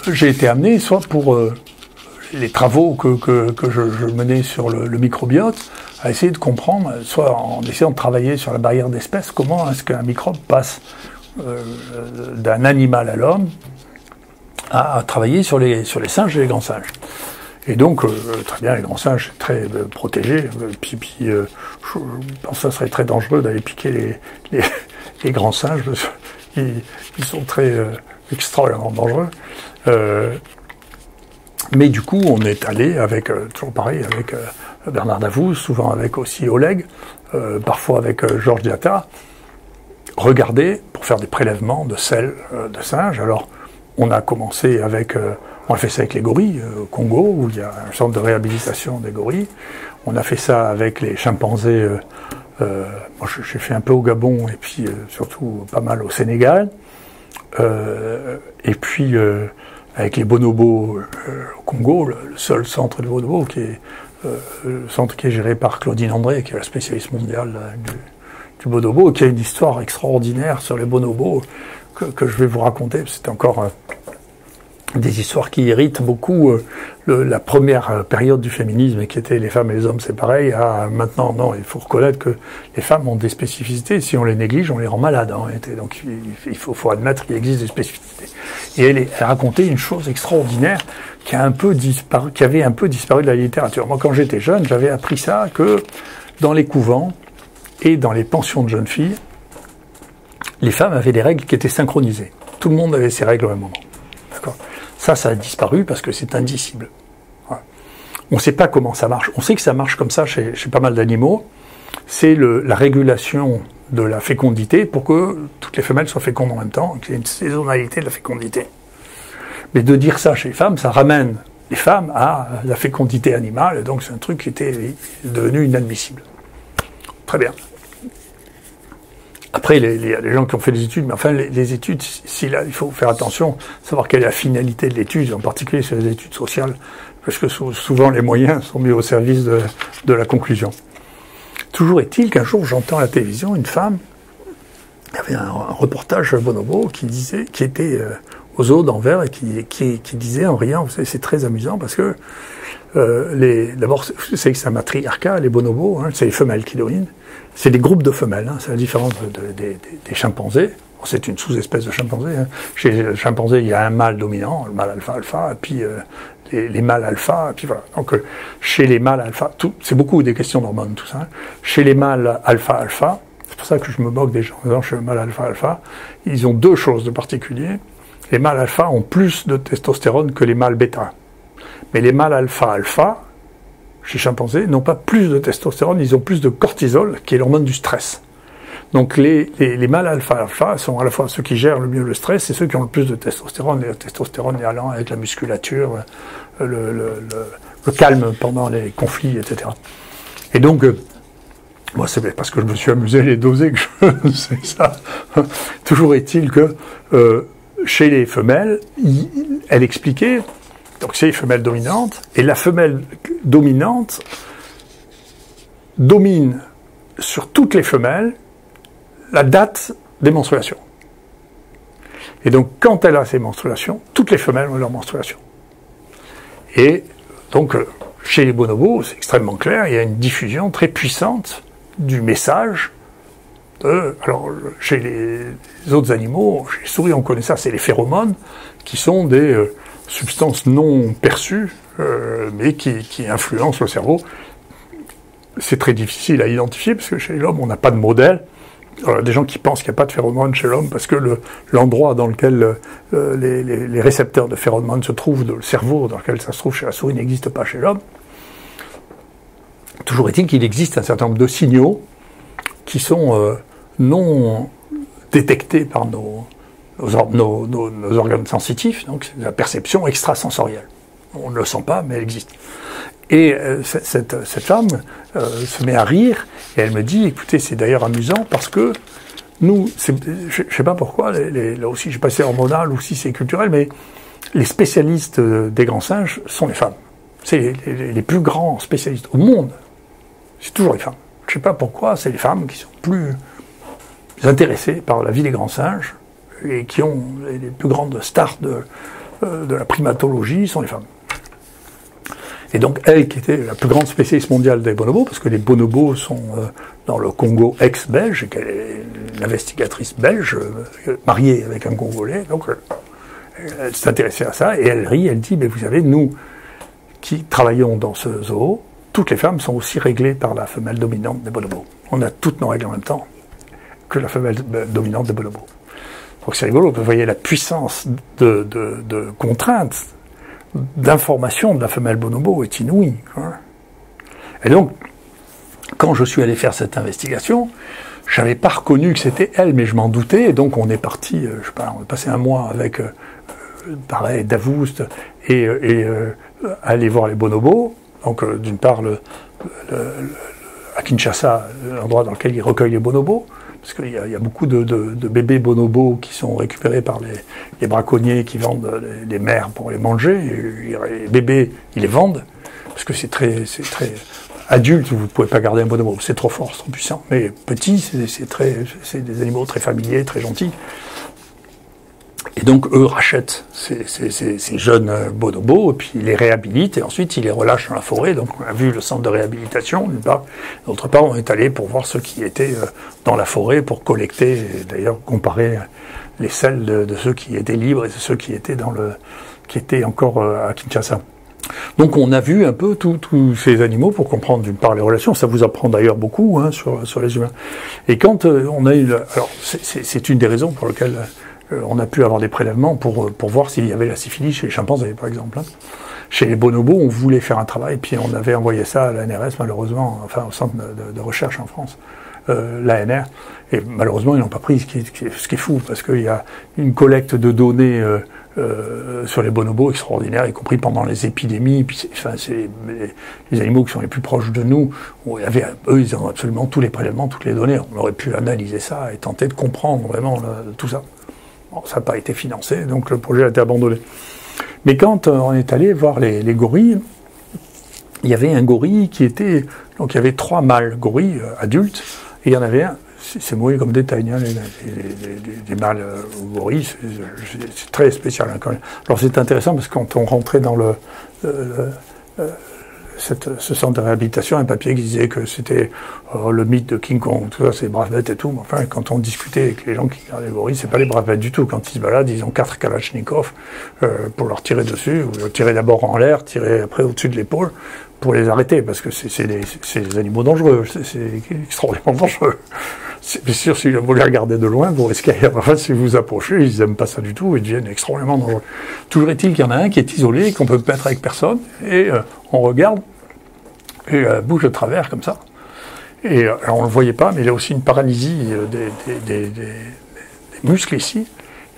j'ai été amené, soit pour les travaux que je menais sur le microbiote, à essayer de comprendre, soit en essayant de travailler sur la barrière d'espèces, comment est-ce qu'un microbe passe d'un animal à l'homme, à travailler sur les singes et les grands singes. Et donc, très bien, les grands singes, c'est très protégé. Puis je pense que ça serait très dangereux d'aller piquer les grands singes, parce qu'ils sont très extraordinairement dangereux. Mais du coup, on est allé avec, toujours pareil, avec Bernard Davoust, souvent avec aussi Oleg, parfois avec Georges Diatta, regarder pour faire des prélèvements de sel de singe. Alors, on a commencé avec, on a fait ça avec les gorilles au Congo, où il y a un centre de réhabilitation des gorilles. On a fait ça avec les chimpanzés. Moi, j'ai fait un peu au Gabon et puis surtout pas mal au Sénégal. Et puis avec les bonobos au Congo, le seul centre de bonobos qui est le centre qui est géré par Claudine André, qui est la spécialiste mondiale du bonobo, qui a une histoire extraordinaire sur les bonobos que je vais vous raconter. C'est encore des histoires qui irritent beaucoup la première période du féminisme, qui était les femmes et les hommes, c'est pareil. Maintenant, non, il faut reconnaître que les femmes ont des spécificités. Si on les néglige, on les rend malades en réalité. Donc il faut admettre qu'il existe des spécificités. Et elle racontait une chose extraordinaire qui a un peu disparu, qui avait un peu disparu de la littérature. Moi, quand j'étais jeune, j'avais appris ça, que dans les couvents et dans les pensions de jeunes filles, les femmes avaient des règles qui étaient synchronisées. Tout le monde avait ses règles au même moment. D'accord ? Ça a disparu parce que c'est indicible. Voilà. On ne sait pas comment ça marche. On sait que ça marche comme ça chez pas mal d'animaux. C'est la régulation de la fécondité pour que toutes les femelles soient fécondes en même temps, qu'il y ait une saisonnalité de la fécondité. Mais de dire ça chez les femmes, ça ramène les femmes à la fécondité animale, et donc c'est un truc qui était devenu inadmissible. Très bien. Après, il y a des gens qui ont fait des études, mais enfin, les études, il faut faire attention, savoir quelle est la finalité de l'étude, en particulier sur les études sociales, parce que souvent les moyens sont mis au service de la conclusion. Toujours est-il qu'un jour, j'entends à la télévision une femme, il y avait un reportage bonobo qui était aux eaux d'Anvers et qui disait en riant, vous savez, c'est très amusant parce que d'abord, c'est que c'est un matriarcat, les bonobos, hein, c'est les femelles qui dominent. C'est des groupes de femelles, hein, c'est la différence des chimpanzés. Bon, c'est une sous-espèce de chimpanzé. Hein. Chez les chimpanzés, il y a un mâle dominant, le mâle alpha, et puis les mâles alpha, et puis voilà. Donc chez les mâles alpha, c'est beaucoup des questions d'hormones, tout ça. Hein. Chez les mâles alpha, c'est pour ça que je me moque des gens en disant chez le mâle alpha, ils ont deux choses de particulier. Les mâles alpha ont plus de testostérone que les mâles bêta. Mais les mâles alpha, chez chimpanzés, n'ont pas plus de testostérone, ils ont plus de cortisol, qui est l'hormone du stress. Donc les mâles alpha sont à la fois ceux qui gèrent le mieux le stress et ceux qui ont le plus de testostérone. Et le testostérone est allant avec la musculature, le calme pendant les conflits, etc. Et donc, moi c'est parce que je me suis amusé à les doser que je sais ça. Toujours est-il que chez les femelles, elle expliquait, donc c'est les femelles dominantes, et la femelle dominante domine sur toutes les femelles la date des menstruations. Et donc, quand elle a ses menstruations, toutes les femelles ont leur menstruation. Et donc, chez les bonobos, c'est extrêmement clair, il y a une diffusion très puissante du message. Alors, chez les autres animaux, chez les souris, on connaît ça, c'est les phéromones, qui sont des substances non perçues, mais qui influencent le cerveau. C'est très difficile à identifier, parce que chez l'homme, on n'a pas de modèle. Alors, il y a des gens qui pensent qu'il n'y a pas de phéromones chez l'homme, parce que l'endroit dans lequel les récepteurs de phéromones se trouvent, le cerveau dans lequel ça se trouve chez la souris, n'existe pas chez l'homme. Toujours est-il qu'il existe un certain nombre de signaux qui sont non détectés par nos organes sensitifs, donc c'est la perception extrasensorielle. On ne le sent pas, mais elle existe. Et cette femme se met à rire, et elle me dit, écoutez, c'est d'ailleurs amusant, parce que nous, je ne sais pas pourquoi, là aussi, je sais pas si c'est hormonal ou si c'est culturel, mais les spécialistes des grands singes sont les femmes. C'est les plus grands spécialistes au monde, c'est toujours les femmes. Je ne sais pas pourquoi, c'est les femmes qui sont plus intéressées par la vie des grands singes, et qui ont les plus grandes stars de la primatologie sont les femmes. Et donc, elle, qui était la plus grande spécialiste mondiale des bonobos, parce que les bonobos sont dans le Congo ex-belge, et qu'elle est une investigatrice belge, mariée avec un Congolais, donc elle s'est intéressée à ça, et elle rit, elle dit, mais vous savez, nous qui travaillons dans ce zoo, toutes les femmes sont aussi réglées par la femelle dominante des bonobos. On a toutes nos règles en même temps que la femelle dominante des bonobos. Donc c'est rigolo, vous voyez la puissance de contrainte, d'information de la femelle bonobo est inouïe. Hein. Et donc, quand je suis allé faire cette investigation, je n'avais pas reconnu que c'était elle, mais je m'en doutais, et donc on est parti, je sais pas, on a passé un mois avec, pareil, Davoust, et aller voir les bonobos. Donc, d'une part, à Kinshasa, l'endroit dans lequel ils recueillent les bonobos, parce qu'il y a beaucoup de bébés bonobos qui sont récupérés par les braconniers qui vendent les mères pour les manger. Et les bébés, ils les vendent, parce que c'est très adulte, vous ne pouvez pas garder un bonobo, c'est trop fort, c'est trop puissant. Mais petit, c'est des animaux très familiers, très gentils. Et donc, eux rachètent ces jeunes bonobos, et puis ils les réhabilitent, et ensuite ils les relâchent dans la forêt. Donc, on a vu le centre de réhabilitation, d'une part. D'autre part, on est allé pour voir ceux qui étaient dans la forêt, pour collecter, et d'ailleurs comparer les selles de ceux qui étaient libres et de ceux qui étaient qui étaient encore à Kinshasa. Donc, on a vu un peu tous ces animaux pour comprendre, d'une part, les relations. Ça vous apprend d'ailleurs beaucoup hein, sur les humains. Et quand on a eu... Alors, c'est une des raisons pour lesquelles... on a pu avoir des prélèvements pour voir s'il y avait la syphilis chez les chimpanzés, par exemple. Chez les bonobos, on voulait faire un travail, puis on avait envoyé ça à l'ANRS, malheureusement, enfin au centre de recherche en France, l'ANR, et malheureusement, ils n'ont pas pris, ce qui est fou, parce qu'il y a une collecte de données sur les bonobos extraordinaire, y compris pendant les épidémies, puis c'est les animaux qui sont les plus proches de nous, eux, ils ont absolument tous les prélèvements, toutes les données, on aurait pu analyser ça et tenter de comprendre vraiment tout ça. Bon, ça n'a pas été financé, donc le projet a été abandonné. Mais quand on est allé voir les gorilles, il y avait un gorille qui était... Donc il y avait 3 mâles gorilles adultes, et il y en avait un, c'est mouillé comme des tailles, hein, les mâles gorilles, c'est très spécial. Hein, quand même. Alors c'est intéressant parce que quand on rentrait dans ce centre de réhabilitation, un papier qui disait que c'était le mythe de King Kong, tout ça, c'est braves bêtes et tout. Mais enfin, quand on discutait avec les gens qui regardaient les gorilles, c'est pas les braves bêtes du tout. Quand ils se baladent, ils ont 4 Kalachnikov pour leur tirer dessus, ou tirer d'abord en l'air, tirer après au-dessus de l'épaule, pour les arrêter, parce que c'est des animaux dangereux, c'est extraordinairement dangereux. C'est sûr, si vous les regardez de loin, vous risquez, enfin, si vous vous approchez, ils n'aiment pas ça du tout, ils deviennent extrêmement dangereux. Toujours est-il qu'il y en a un qui est isolé, qu'on peut mettre avec personne, et on regarde, et bouge de travers comme ça. Et alors on ne le voyait pas, mais il a aussi une paralysie des muscles ici.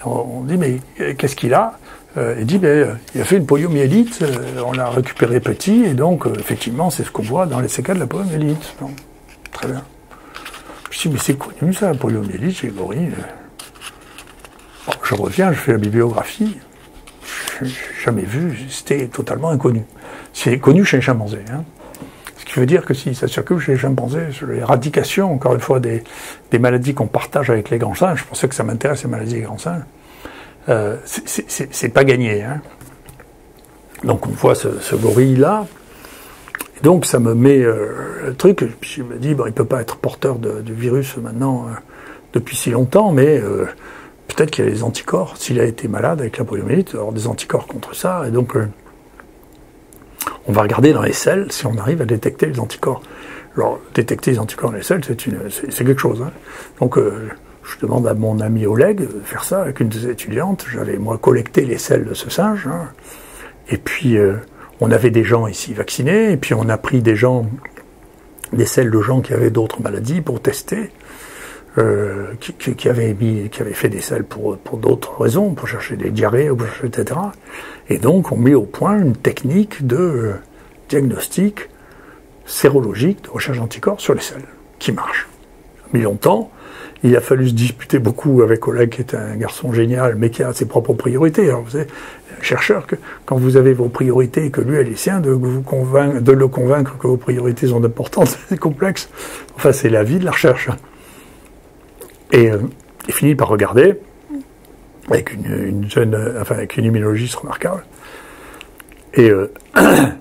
On dit, mais qu'est-ce qu'il a? Il dit, il a fait une poliomyélite, on l'a récupéré petit, et donc, effectivement, c'est ce qu'on voit dans les séquelles de la poliomyélite. Donc, très bien. Je dis, mais c'est connu ça, la poliomyélite chez les gorilles. Bon, je reviens, je fais la bibliographie, je n'ai jamais vu, c'était totalement inconnu. C'est connu chez les chimpanzés. Hein. Ce qui veut dire que si ça circule chez les chimpanzés, sur l'éradication, encore une fois, des maladies qu'on partage avec les grands singes, je pensais que ça m'intéresse, les maladies des grands singes, c'est pas gagné. Hein. Donc on voit ce gorille-là, donc ça me met le truc, puis je me dis, bon, il peut pas être porteur du virus maintenant depuis si longtemps, mais peut-être qu'il y a des anticorps, s'il a été malade avec la poliomyélite, il va avoir des anticorps contre ça, et donc on va regarder dans les selles si on arrive à détecter les anticorps. Alors, détecter les anticorps dans les selles, c'est quelque chose. Hein. Donc, je demande à mon ami Oleg de faire ça avec une des étudiantes. J'avais, moi, collecté les selles de ce singe. Hein. Et puis, on avait des gens ici vaccinés, et puis on a pris des selles de gens qui avaient d'autres maladies pour tester, qui avaient fait des selles pour d'autres raisons, pour chercher des diarrhées, etc. Et donc, on met au point une technique de diagnostic sérologique, de recherche d'anticorps sur les selles, qui marche. Ça a mis longtemps. Il a fallu se disputer beaucoup avec Oleg, qui est un garçon génial, mais qui a ses propres priorités. Alors, vous savez, un chercheur, quand vous avez vos priorités et que lui a les siens, de le convaincre que vos priorités sont importantes, c'est complexe. Enfin, c'est la vie de la recherche. Et il finit par regarder, avec avec une immunologiste remarquable. Et ils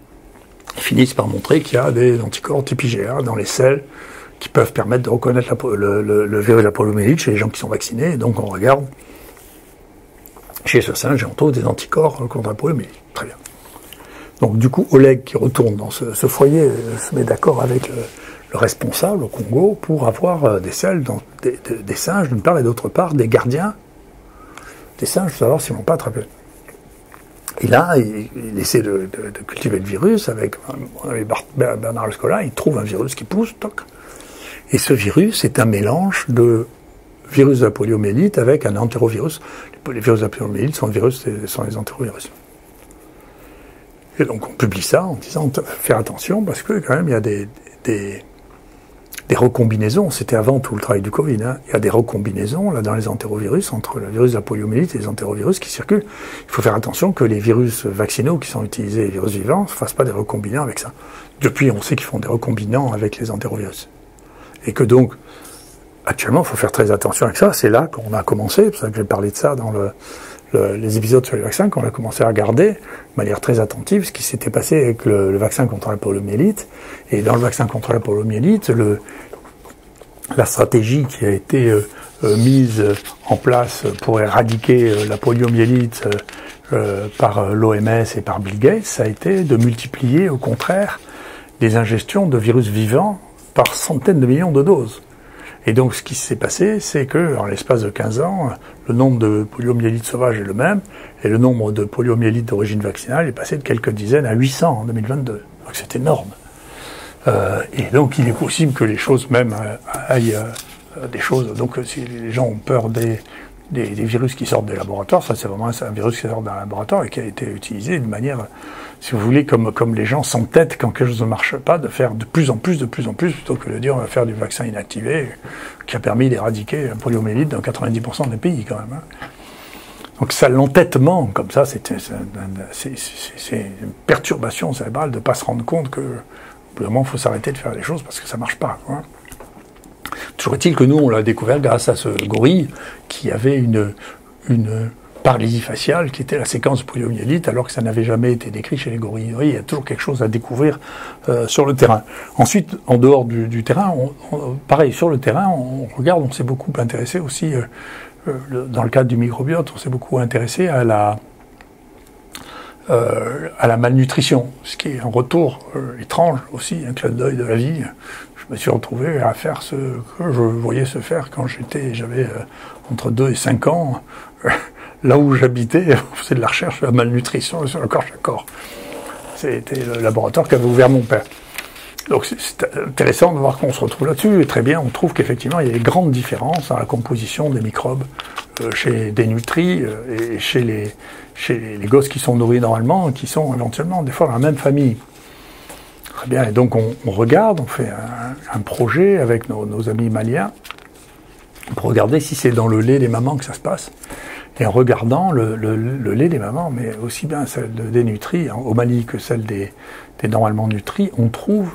finissent par montrer qu'il y a des anticorps type IgA dans les selles qui peuvent permettre de reconnaître le virus de la poliomyélite chez les gens qui sont vaccinés. Et donc on regarde chez ce singe et on trouve des anticorps contre la poliomyélite. Très bien. Donc du coup, Oleg qui retourne dans ce foyer se met d'accord avec le responsable au Congo pour avoir des selles, des singes d'une part et d'autre part des gardiens des singes pour savoir s'ils ne vont pas attraper. Et là, il essaie de cultiver le virus avec Bernard Scola, il trouve un virus qui pousse, toc. Et ce virus est un mélange de virus de la poliomyélite avec un entérovirus. Les virus de la poliomyélite sont les entérovirus. Et donc on publie ça en disant faire attention parce que quand même il y a des recombinaisons. C'était avant tout le travail du Covid. Hein. Il y a des recombinaisons là dans les entérovirus entre le virus de la poliomyélite et les entérovirus qui circulent. Il faut faire attention que les virus vaccinaux qui sont utilisés, les virus vivants, ne fassent pas des recombinants avec ça. Depuis, on sait qu'ils font des recombinants avec les entérovirus. Et que donc, actuellement, il faut faire très attention avec ça. C'est là qu'on a commencé, c'est pour ça que j'ai parlé de ça dans les épisodes sur les vaccins, qu'on a commencé à regarder de manière très attentive ce qui s'était passé avec le vaccin contre la poliomyélite. Et dans le vaccin contre la poliomyélite, la stratégie qui a été mise en place pour éradiquer la poliomyélite par l'OMS et par Bill Gates, ça a été de multiplier au contraire les ingestions de virus vivants par centaines de millions de doses. Et donc, ce qui s'est passé, c'est que, en l'espace de 15 ans, le nombre de poliomyélites sauvages est le même, et le nombre de poliomyélites d'origine vaccinale est passé de quelques dizaines à 800 en 2022. Donc, c'est énorme. Et donc, il est possible que les choses même aillent des choses. Donc, si les gens ont peur des virus qui sortent des laboratoires, ça, c'est vraiment un virus qui sort d'un laboratoire et qui a été utilisé de manière, si vous voulez, comme les gens s'entêtent quand quelque chose ne marche pas, de faire de plus en plus, plutôt que de dire on va faire du vaccin inactivé, qui a permis d'éradiquer la poliomyélite dans 90% des pays, quand même. Hein. Donc ça, l'entêtement, comme ça, c'est une perturbation cérébrale de ne pas se rendre compte que, au bout d'un moment, il faut s'arrêter de faire les choses parce que ça ne marche pas. Hein. Toujours est-il que nous, on l'a découvert grâce à ce gorille qui avait une paralysie faciale qui était la séquence poliomyélite, alors que ça n'avait jamais été décrit chez les gorilles. Oui, il y a toujours quelque chose à découvrir sur le terrain. Ensuite, en dehors du terrain, pareil, sur le terrain, on regarde, on s'est beaucoup intéressé aussi, dans le cadre du microbiote, on s'est beaucoup intéressé à la malnutrition, ce qui est un retour étrange aussi, un clin d'œil de la vie. Je me suis retrouvé à faire ce que je voyais se faire quand j'avais entre 2 et 5 ans. Là où j'habitais, on faisait de la recherche sur la malnutrition sur le corps chaque corps. C'était le laboratoire qu'avait ouvert mon père. Donc c'est intéressant de voir qu'on se retrouve là-dessus. Et très bien, on trouve qu'effectivement, il y a des grandes différences dans la composition des microbes chez des nutris et chez les gosses qui sont nourris normalement, qui sont éventuellement des fois dans la même famille. Très bien, et donc on regarde, on fait un projet avec nos amis maliens pour regarder si c'est dans le lait des mamans que ça se passe. Et en regardant le lait des mamans, mais aussi bien celle des nutris au Mali que celle des normalement nutris, on trouve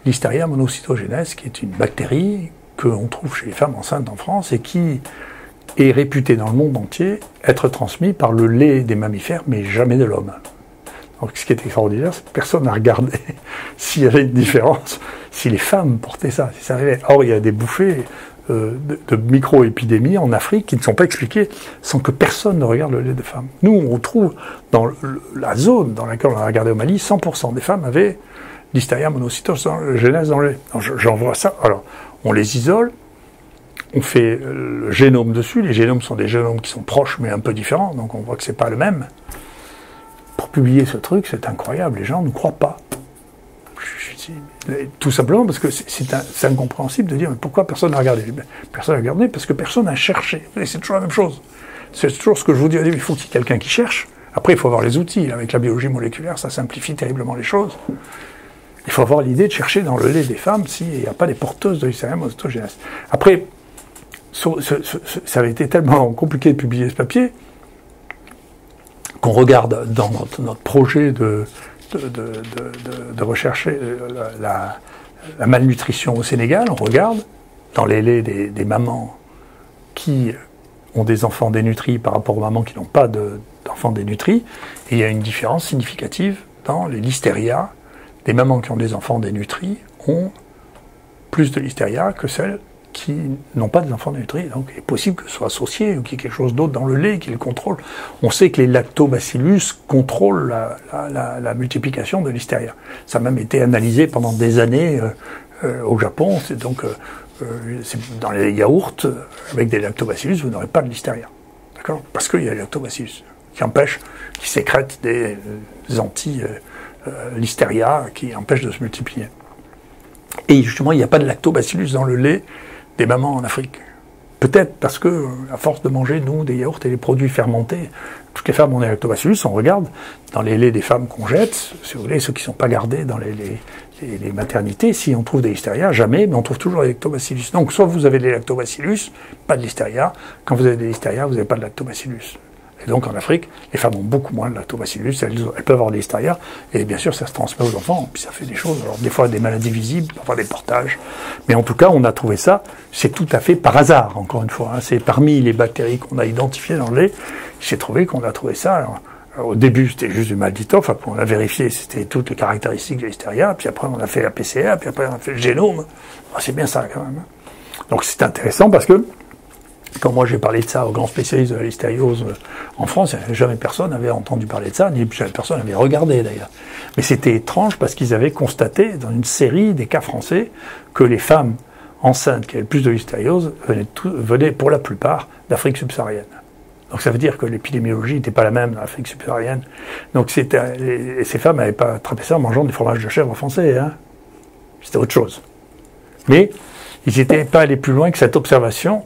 l'Listeria monocytogenes, qui est une bactérie qu'on trouve chez les femmes enceintes en France et qui est réputée dans le monde entier être transmise par le lait des mammifères, mais jamais de l'homme. Donc ce qui est extraordinaire, c'est que personne n'a regardé s'il y avait une différence, si les femmes portaient ça, si ça arrivait. Or, il y a des bouffées de micro-épidémies en Afrique qui ne sont pas expliquées sans que personne ne regarde le lait de femmes. Nous, on retrouve dans la zone dans laquelle on a regardé au Mali, 100% des femmes avaient Listeria monocytogenes dans le lait. J'envoie ça. Alors, on les isole, on fait le génome dessus. Les génomes sont des génomes qui sont proches mais un peu différents, donc on voit que c'est pas le même. Pour publier ce truc, c'est incroyable. Les gens ne croient pas. Tout simplement parce que c'est incompréhensible de dire mais pourquoi personne n'a regardé. Personne n'a regardé parce que personne n'a cherché. Et c'est toujours la même chose. C'est toujours ce que je vous dis au début. Il faut qu'il y ait quelqu'un qui cherche. Après, il faut avoir les outils. Avec la biologie moléculaire, ça simplifie terriblement les choses. Il faut avoir l'idée de chercher dans le lait des femmes s'il n'y a pas des porteuses de Listeria monocytogenes. Après, ça avait été tellement compliqué de publier ce papier qu'on regarde dans notre projet de rechercher la malnutrition au Sénégal, on regarde dans les laits des mamans qui ont des enfants dénutris par rapport aux mamans qui n'ont pas d'enfants dénutris. Et il y a une différence significative dans les listeria. Les mamans qui ont des enfants dénutris ont plus de listeria que celles qui n'ont pas d'enfants dénutris. Donc il est possible que ce soit associé ou qu'il y ait quelque chose d'autre dans le lait qui le contrôle. On sait que les lactobacillus contrôlent la multiplication de listeria. Ça a même été analysé pendant des années au Japon. C'est donc dans les yaourts avec des lactobacillus, vous n'aurez pas de listeria. D'accord ? Parce qu'il y a les lactobacillus qui sécrètent des anti-listeria qui empêchent de se multiplier. Et justement, il n'y a pas de lactobacillus dans le lait des mamans en Afrique. Peut-être parce que, à force de manger, nous, des yaourts et des produits fermentés, toutes les femmes ont des lactobacillus, on regarde dans les laits des femmes qu'on jette, si vous voulez, ceux qui ne sont pas gardés dans les maternités, si on trouve des listeria, jamais, mais on trouve toujours des lactobacillus. Donc, soit vous avez des lactobacillus, pas de listeria, quand vous avez des listeria, vous n'avez pas de lactobacillus. Et donc, en Afrique, les femmes ont beaucoup moins de lactobacillus, elles peuvent avoir des listeria, et bien sûr, ça se transmet aux enfants, puis ça fait des choses, alors des fois des maladies visibles, parfois des portages, mais en tout cas, on a trouvé ça, c'est tout à fait par hasard, encore une fois, hein. C'est parmi les bactéries qu'on a identifiées dans le lait, j'ai trouvé qu'on a trouvé ça. Alors, au début, c'était juste du malditof, après on a vérifié, c'était toutes les caractéristiques de l'listeria, puis après on a fait la PCR, puis après on a fait le génome, c'est bien ça quand même. Donc c'est intéressant parce que, quand moi j'ai parlé de ça aux grands spécialistes de la listériose en France, jamais personne n'avait entendu parler de ça, ni jamais personne n'avait regardé d'ailleurs. Mais c'était étrange parce qu'ils avaient constaté dans une série des cas français que les femmes enceintes qui avaient le plus de listériose venaient pour la plupart d'Afrique subsaharienne. Donc ça veut dire que l'épidémiologie n'était pas la même dans l'Afrique subsaharienne. Donc ces femmes n'avaient pas attrapé ça en mangeant des fromages de chèvre français, hein. C'était autre chose. Mais ils n'étaient pas allés plus loin que cette observation.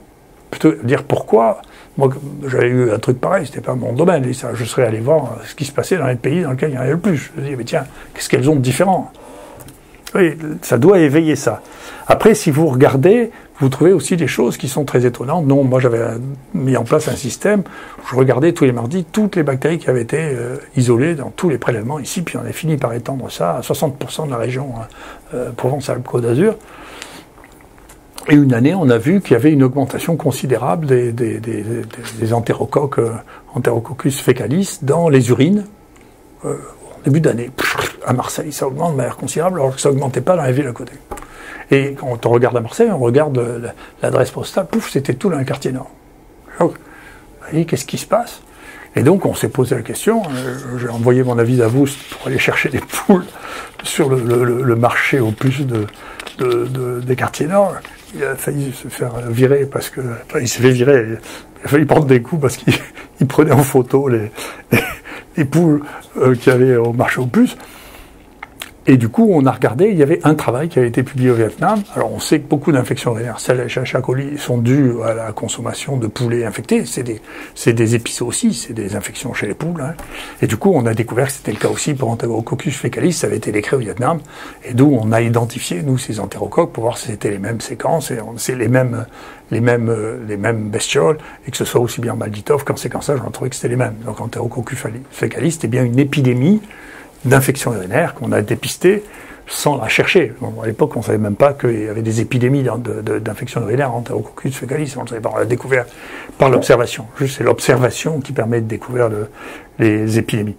Plutôt dire pourquoi. Moi, j'avais eu un truc pareil, c'était pas mon domaine. Et ça, je serais allé voir ce qui se passait dans les pays dans lesquels il y en avait le plus. Je me dis, mais tiens, qu'est-ce qu'elles ont de différent? Oui, ça doit éveiller ça. Après, si vous regardez, vous trouvez aussi des choses qui sont très étonnantes. Non, moi, j'avais mis en place un système où je regardais tous les mardis toutes les bactéries qui avaient été isolées dans tous les prélèvements ici, puis on a fini par étendre ça à 60% de la région Provence-Alpes-Côte d'Azur. Et une année, on a vu qu'il y avait une augmentation considérable des entérocoques, Enterococcus faecalis, dans les urines, au début d'année. À Marseille, ça augmente de manière considérable, alors que ça n'augmentait pas dans la ville à côté. Et quand on regarde à Marseille, on regarde l'adresse postale, pouf, c'était tout dans le quartier nord. Donc, vous voyez, qu'est-ce qui se passe? Et donc, on s'est posé la question, j'ai envoyé mon avis à vous pour aller chercher des poules sur le marché au plus des quartiers nord. Il a failli se faire virer parce que... Enfin, il s'est fait virer, il a failli prendre des coups parce qu'il prenait en photo les poules qu'il y avait au marché aux puces. Et du coup, on a regardé, il y avait un travail qui avait été publié au Vietnam. Alors, on sait que beaucoup d'infections urinaires, celles Escherichia coli, sont dues à la consommation de poulets infectés. C'est des épizooties, c'est des infections chez les poules, hein. Et du coup, on a découvert que c'était le cas aussi pour Enterococcus faecalis, ça avait été décrit au Vietnam. Et d'où on a identifié, nous, ces entérocoques pour voir si c'était les mêmes séquences, et c'est les mêmes bestioles, et que ce soit aussi bien malditof qu'en séquençage, on a trouvé que c'était les mêmes. Donc, Enterococcus faecalis, c'était bien une épidémie d'infections urinaires qu'on a dépistées sans la chercher. Bon, à l'époque, on ne savait même pas qu'il y avait des épidémies d'infections urinaires en Enterococcus faecalis. On ne savait pas, on l'a découvert par l'observation. Juste, c'est l'observation qui permet de découvrir les épidémies.